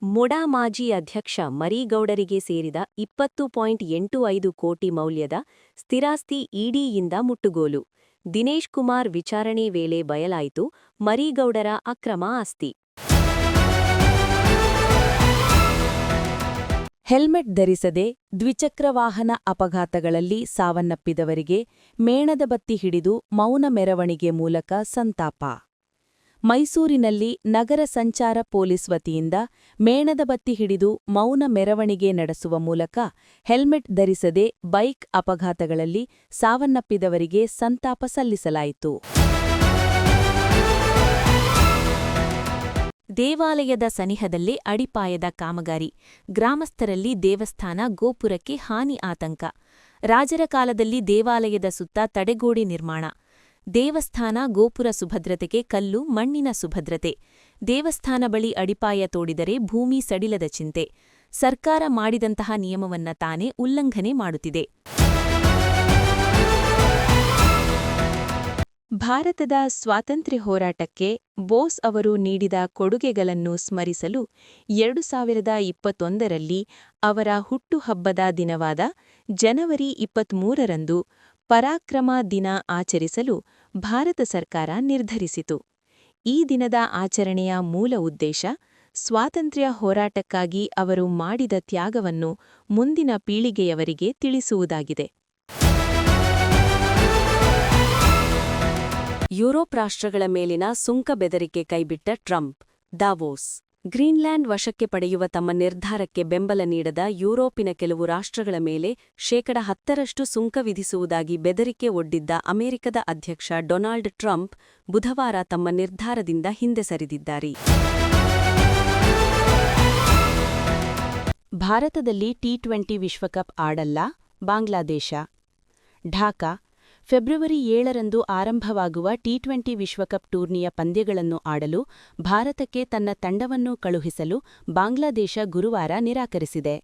ಮುಡಾ ಮಾಜಿ ಅಧ್ಯಕ್ಷ ಮರೀಗೌಡರಿಗೆ ಸೇರಿದ 20.85 ಕೋಟಿ ಮೌಲ್ಯದ ಸ್ಥಿರಾಸ್ತಿ ಇಡಿಯಿಂದ ಮುಟ್ಟುಗೋಲು. ದಿನೇಶ್ ಕುಮಾರ್ ವಿಚಾರಣೆ ವೇಳೆ ಬಯಲಾಯಿತು ಮರೀಗೌಡರ ಅಕ್ರಮ ಆಸ್ತಿ. ಹೆಲ್ಮೆಟ್ ಧರಿಸದೆ ದ್ವಿಚಕ್ರ ವಾಹನ ಅಪಘಾತಗಳಲ್ಲಿ ಸಾವನ್ನಪ್ಪಿದವರಿಗೆ ಮೇಣದ ಬತ್ತಿ ಹಿಡಿದು ಮೌನ ಮೆರವಣಿಗೆ ಮೂಲಕ ಸಂತಾಪ. ಮೈಸೂರಿನಲ್ಲಿ ನಗರ ಸಂಚಾರ ಪೊಲೀಸ್ ವತಿಯಿಂದ ಮೇಣದ ಬತ್ತಿ ಹಿಡಿದು ಮೌನ ಮೆರವಣಿಗೆ ನಡೆಸುವ ಮೂಲಕ ಹೆಲ್ಮೆಟ್ ಧರಿಸದೆ ಬೈಕ್ ಅಪಘಾತಗಳಲ್ಲಿ ಸಾವನ್ನಪ್ಪಿದವರಿಗೆ ಸಂತಾಪ ಸಲ್ಲಿಸಲಾಯಿತು. ದೇವಾಲಯದ ಸನಿಹದಲ್ಲೇ ಅಡಿಪಾಯದ ಕಾಮಗಾರಿ. ಗ್ರಾಮಸ್ಥರಲ್ಲಿ ದೇವಸ್ಥಾನ ಗೋಪುರಕ್ಕೆ ಹಾನಿ ಆತಂಕ. ರಾಜರ ಕಾಲದಲ್ಲಿ ದೇವಾಲಯದ ಸುತ್ತ ತಡೆಗೋಡೆ ನಿರ್ಮಾಣ. ದೇವಸ್ಥಾನ ಗೋಪುರ ಸುಭದ್ರತೆಗೆ ಕಲ್ಲು ಮಣ್ಣಿನ ಸುಭದ್ರತೆ. ದೇವಸ್ಥಾನ ಬಳಿ ಅಡಿಪಾಯ ತೋಡಿದರೆ ಭೂಮಿ ಸಡಿಲದ ಚಿಂತೆ. ಸರ್ಕಾರ ಮಾಡಿದಂತಹ ನಿಯಮವನ್ನ ತಾನೇ ಉಲ್ಲಂಘನೆ ಮಾಡುತ್ತಿದೆ. ಭಾರತದ ಸ್ವಾತಂತ್ರ್ಯ ಹೋರಾಟಕ್ಕೆ ಬೋಸ್ ಅವರು ನೀಡಿದ ಕೊಡುಗೆಗಳನ್ನು ಸ್ಮರಿಸಲು 2021ರಲ್ಲಿ ಅವರ ಹುಟ್ಟುಹಬ್ಬದ ದಿನವಾದ ಜನವರಿ 23ರಂದು ಪರಾಕ್ರಮ ದಿನ ಆಚರಿಸಲು ಭಾರತ ಸರ್ಕಾರ ನಿರ್ಧರಿಸಿತು. ಈ ದಿನದ ಆಚರಣೆಯ ಮೂಲ ಉದ್ದೇಶ ಸ್ವಾತಂತ್ರ್ಯ ಹೋರಾಟಕ್ಕಾಗಿ ಅವರು ಮಾಡಿದ ತ್ಯಾಗವನ್ನು ಮುಂದಿನ ಪೀಳಿಗೆಯವರಿಗೆ ತಿಳಿಸುವುದಾಗಿದೆ. ಯುರೋಪ್ ರಾಷ್ಟ್ರಗಳ ಮೇಲಿನ ಸುಂಕ ಬೆದರಿಕೆ ಕೈಬಿಟ್ಟ ಟ್ರಂಪ್. ದಾವೋಸ್. ಗ್ರೀನ್ಲ್ಯಾಂಡ್ ವಶಕ್ಕೆ ಪಡೆಯುವ ತಮ್ಮ ನಿರ್ಧಾರಕ್ಕೆ ಬೆಂಬಲ ನೀಡದ ಯುರೋಪಿನ ಕೆಲವು ರಾಷ್ಟ್ರಗಳ ಮೇಲೆ 10% ಸುಂಕ ವಿಧಿಸುವುದಾಗಿ ಬೆದರಿಕೆ ಒಡ್ಡಿದ್ದ ಅಮೆರಿಕದ ಅಧ್ಯಕ್ಷ ಡೊನಾಲ್ಡ್ ಟ್ರಂಪ್ ಬುಧವಾರ ತಮ್ಮ ನಿರ್ಧಾರದಿಂದ ಹಿಂದೆ ಸರಿದಿದ್ದಾರೆ. ಭಾರತದಲ್ಲಿ ಟಿ20 ವಿಶ್ವಕಪ್ ಆಡಲ್ಲ ಬಾಂಗ್ಲಾದೇಶ. ಢಾಕಾ. ಫೆಬ್ರವರಿ 7ರಂದು ಆರಂಭವಾಗುವ ಟಿ20 ವಿಶ್ವಕಪ್ ಟೂರ್ನಿಯ ಪಂದ್ಯಗಳನ್ನು ಆಡಲು ಭಾರತಕ್ಕೆ ತನ್ನ ತಂಡವನ್ನು ಕಳುಹಿಸಲು ಬಾಂಗ್ಲಾದೇಶ ಗುರುವಾರ ನಿರಾಕರಿಸಿದೆ.